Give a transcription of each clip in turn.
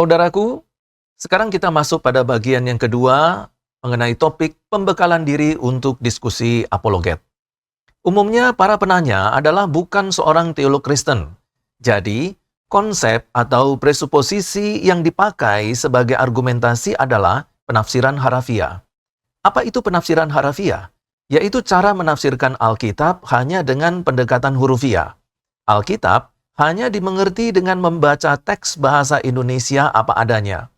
Saudaraku, sekarang kita masuk pada bagian yang kedua mengenai topik pembekalan diri untuk diskusi apologet. Umumnya para penanya adalah bukan seorang teolog Kristen. Jadi, konsep atau presuposisi yang dipakai sebagai argumentasi adalah penafsiran harafiah. Apa itu penafsiran harafiah? Yaitu cara menafsirkan Alkitab hanya dengan pendekatan hurufiah. Alkitab hanya dimengerti dengan membaca teks bahasa Indonesia apa adanya.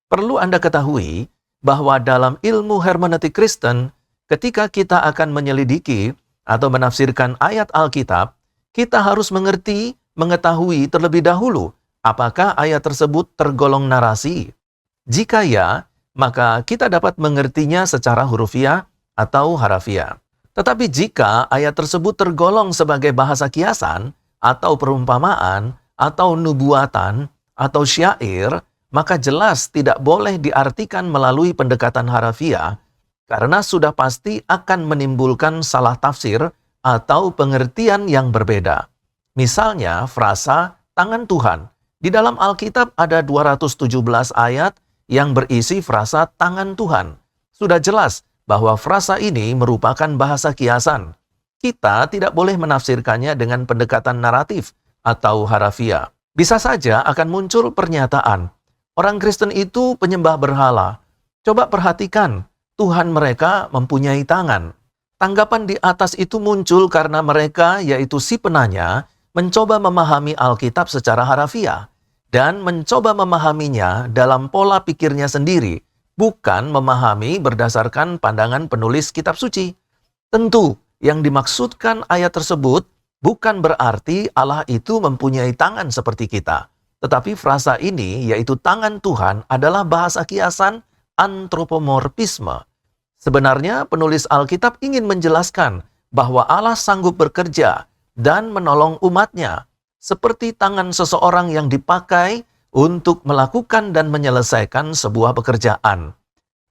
Perlu Anda ketahui bahwa dalam ilmu hermeneutik Kristen, ketika kita akan menyelidiki atau menafsirkan ayat Alkitab, kita harus mengetahui terlebih dahulu apakah ayat tersebut tergolong narasi. Jika ya, maka kita dapat mengertinya secara hurufiah atau harafiah. Tetapi jika ayat tersebut tergolong sebagai bahasa kiasan, atau perumpamaan, atau nubuatan, atau syair, maka jelas tidak boleh diartikan melalui pendekatan harafiah, karena sudah pasti akan menimbulkan salah tafsir atau pengertian yang berbeda. Misalnya, frasa tangan Tuhan. Di dalam Alkitab ada 217 ayat yang berisi frasa tangan Tuhan. Sudah jelas bahwa frasa ini merupakan bahasa kiasan. Kita tidak boleh menafsirkannya dengan pendekatan naratif atau harafiah. Bisa saja akan muncul pernyataan, orang Kristen itu penyembah berhala. Coba perhatikan, Tuhan mereka mempunyai tangan. Tanggapan di atas itu muncul karena mereka, yaitu si penanya, mencoba memahami Alkitab secara harafiah dan mencoba memahaminya dalam pola pikirnya sendiri, bukan memahami berdasarkan pandangan penulis kitab suci. Tentu, yang dimaksudkan ayat tersebut bukan berarti Allah itu mempunyai tangan seperti kita. Tetapi frasa ini, yaitu tangan Tuhan, adalah bahasa kiasan antropomorfisme. Sebenarnya penulis Alkitab ingin menjelaskan bahwa Allah sanggup bekerja dan menolong umatnya, seperti tangan seseorang yang dipakai untuk melakukan dan menyelesaikan sebuah pekerjaan.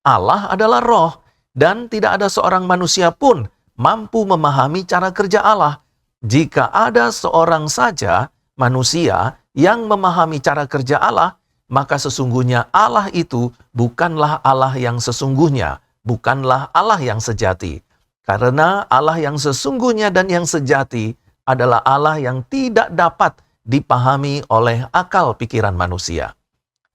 Allah adalah roh, dan tidak ada seorang manusia pun mampu memahami cara kerja Allah. Jika ada seorang saja manusia yang memahami cara kerja Allah, maka sesungguhnya Allah itu bukanlah Allah yang sesungguhnya, bukanlah Allah yang sejati. Karena Allah yang sesungguhnya dan yang sejati adalah Allah yang tidak dapat dipahami oleh akal pikiran manusia.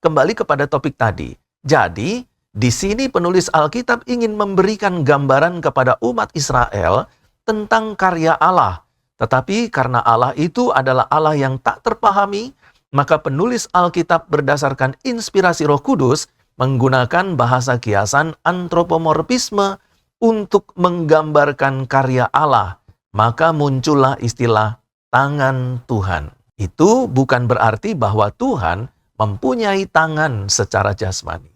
Kembali kepada topik tadi. Jadi, di sini penulis Alkitab ingin memberikan gambaran kepada umat Israel tentang karya Allah. Tetapi karena Allah itu adalah Allah yang tak terpahami, maka penulis Alkitab berdasarkan inspirasi Roh Kudus menggunakan bahasa kiasan antropomorfisme untuk menggambarkan karya Allah. Maka muncullah istilah tangan Tuhan. Itu bukan berarti bahwa Tuhan mempunyai tangan secara jasmani.